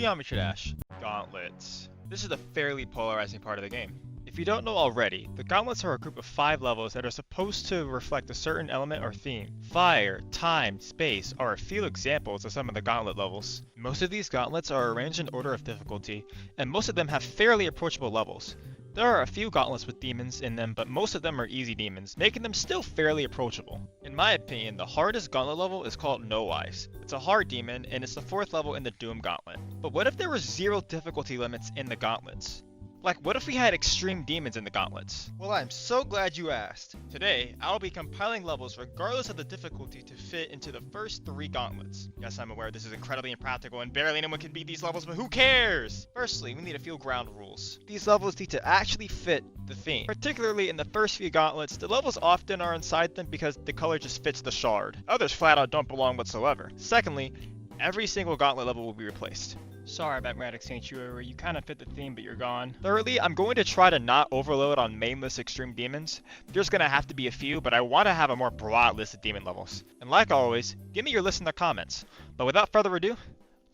Geometry Dash. Gauntlets. This is the fairly polarizing part of the game. If you don't know already, the Gauntlets are a group of 5 levels that are supposed to reflect a certain element or theme. Fire, time, space are a few examples of some of the Gauntlet levels. Most of these Gauntlets are arranged in order of difficulty, and most of them have fairly approachable levels. There are a few Gauntlets with demons in them, but most of them are easy demons, making them still fairly approachable. In my opinion, the hardest Gauntlet level is called No Eyes. It's a hard demon, and it's the 4th level in the Doom Gauntlet. But what if there were 0 difficulty limits in the Gauntlets? Like, what if we had extreme demons in the Gauntlets? Well, I'm so glad you asked. Today, I'll be compiling levels regardless of the difficulty to fit into the first 3 Gauntlets. Yes, I'm aware this is incredibly impractical and barely anyone can beat these levels, but who cares? Firstly, we need a few ground rules. These levels need to actually fit the theme. Particularly in the first few Gauntlets, the levels often are inside them because the color just fits the shard. Others flat out don't belong whatsoever. Secondly, every single Gauntlet level will be replaced. Sorry about Magic Sanctuary, you kind of fit the theme but you're gone. Thirdly, I'm going to try to not overload on main list extreme demons. There's going to have to be a few, but I want to have a more broad list of demon levels. And like always, give me your list in the comments. But without further ado,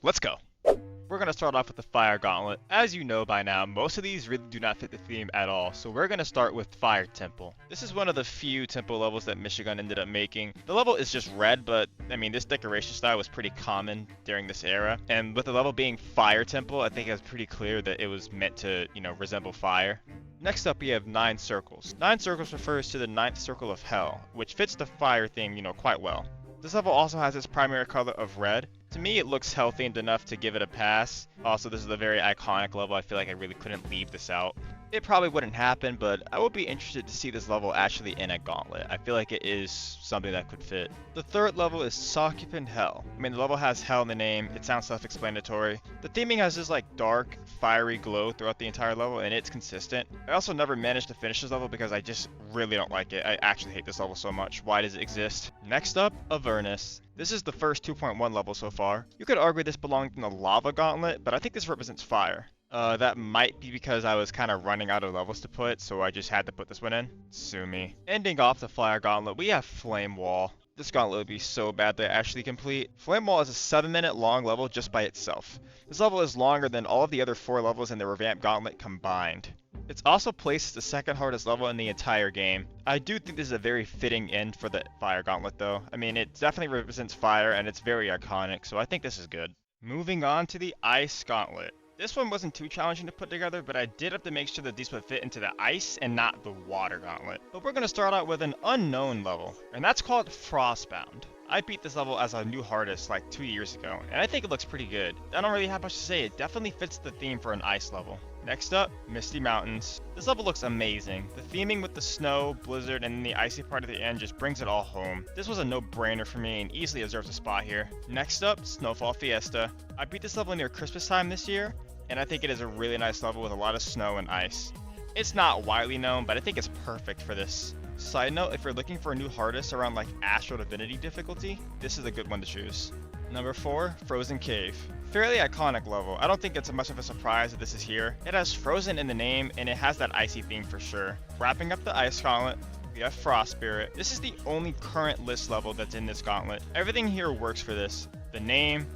let's go. We're going to start off with the Fire Gauntlet. As you know by now, most of these really do not fit the theme at all, so we're going to start with Fire Temple. This is one of the few temple levels that Michigan ended up making. The level is just red, but I mean, this decoration style was pretty common during this era. And with the level being Fire Temple, I think it's pretty clear that it was meant to, resemble fire. Next up, we have 9 circles. 9 circles refers to the 9th circle of Hell, which fits the fire theme, quite well. This level also has its primary color of red. To me, it looks hell-themed enough to give it a pass. Also, this is a very iconic level. I feel like I really couldn't leave this out. It probably wouldn't happen, but I would be interested to see this level actually in a Gauntlet. I feel like it is something that could fit. The 3rd level is Sakupen Hell. I mean, the level has hell in the name. It sounds self-explanatory. The theming has this dark, fiery glow throughout the entire level, and it's consistent. I also never managed to finish this level because I just really don't like it. I actually hate this level so much. Why does it exist? Next up, Avernus. This is the first 2.1 level so far. You could argue this belonged in the Lava Gauntlet, but I think this represents fire. That might be because I was kind of running out of levels to put, so I just had to put this one in. Sue me. Ending off the Fire Gauntlet, we have FLAMEWALL. This gauntlet would be so bad to actually complete. FLAMEWALL is a 7-minute long level just by itself. This level is longer than all of the other 4 levels in the revamped gauntlet combined. It's also placed as the 2nd hardest level in the entire game. I do think this is a very fitting end for the Fire Gauntlet though. I mean, it definitely represents fire and it's very iconic, so I think this is good. Moving on to the Ice Gauntlet. This one wasn't too challenging to put together, but I did have to make sure that these would fit into the ice and not the water gauntlet. But we're going to start out with an unknown level, and that's called Frostbound. I beat this level as a new hardest like 2 years ago, and I think it looks pretty good. I don't really have much to say, it definitely fits the theme for an ice level. Next up, Misty Mountains. This level looks amazing. The theming with the snow, blizzard, and then the icy part at the end just brings it all home. This was a no-brainer for me and easily deserves a spot here. Next up, Snowfall Fiesta. I beat this level near Christmas time this year, and I think it is a really nice level with a lot of snow and ice. It's not widely known, but I think it's perfect for this. Side note, if you're looking for a new hardest around like Astral Divinity difficulty, this is a good one to choose. Number 4, Frozen Cave. Fairly iconic level. I don't think it's much of a surprise that this is here. It has Frozen in the name, and it has that icy theme for sure. Wrapping up the Ice Gauntlet, we have Frost Spirit. This is the only current list level that's in this gauntlet. Everything here works for this. The name,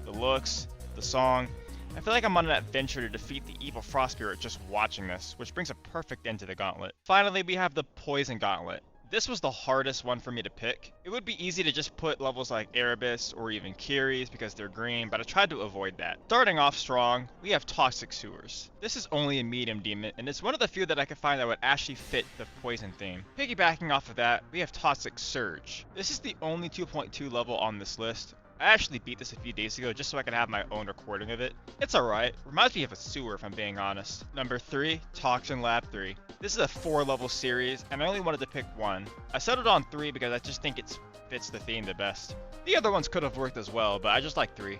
the looks, the song. I feel like I'm on an adventure to defeat the evil Frost Spirit just watching this, which brings a perfect end to the gauntlet. Finally, we have the Poison Gauntlet. This was the hardest one for me to pick. It would be easy to just put levels like Erebus or even Keres because they're green, but I tried to avoid that. Starting off strong, we have Toxic Sewers. This is only a medium demon, and it's one of the few that I could find that would actually fit the poison theme. Piggybacking off of that, we have Toxic Surge. This is the only 2.2 level on this list. I actually beat this a few days ago just so I could have my own recording of it. It's alright. Reminds me of a sewer if I'm being honest. Number 3, Toxin Lab 3. This is a 4-level series and I only wanted to pick one. I settled on 3 because I just think it fits the theme the best. The other ones could have worked as well, but I just like 3.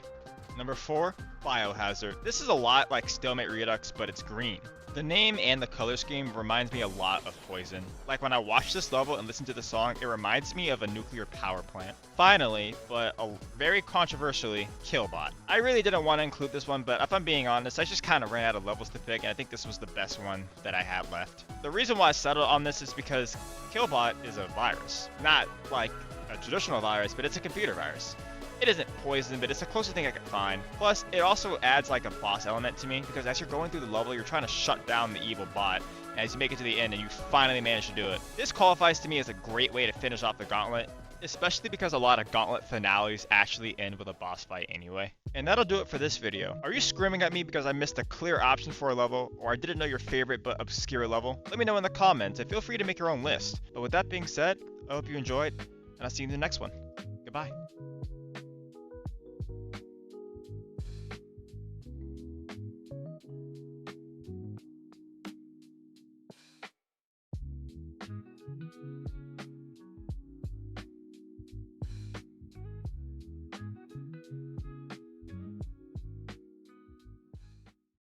Number 4, Biohazard. This is a lot like Stalemate Redux, but it's green. The name and the color scheme reminds me a lot of Poison. Like when I watch this level and listen to the song, it reminds me of a nuclear power plant. Finally, but very controversially, Killbot. I really didn't want to include this one, but if I'm being honest, I just kind of ran out of levels to pick, and I think this was the best one that I had left. The reason why I settled on this is because Killbot is a virus. Not like a traditional virus, but it's a computer virus. It isn't poison, but it's the closest thing I could find. Plus, it also adds like a boss element to me, because as you're going through the level, you're trying to shut down the evil bot, and as you make it to the end and you finally manage to do it. This qualifies to me as a great way to finish off the gauntlet, especially because a lot of gauntlet finales actually end with a boss fight anyway. And that'll do it for this video. Are you screaming at me because I missed a clear option for a level, or I didn't know your favorite but obscure level? Let me know in the comments, and feel free to make your own list. But with that being said, I hope you enjoyed, and I'll see you in the next one. Goodbye.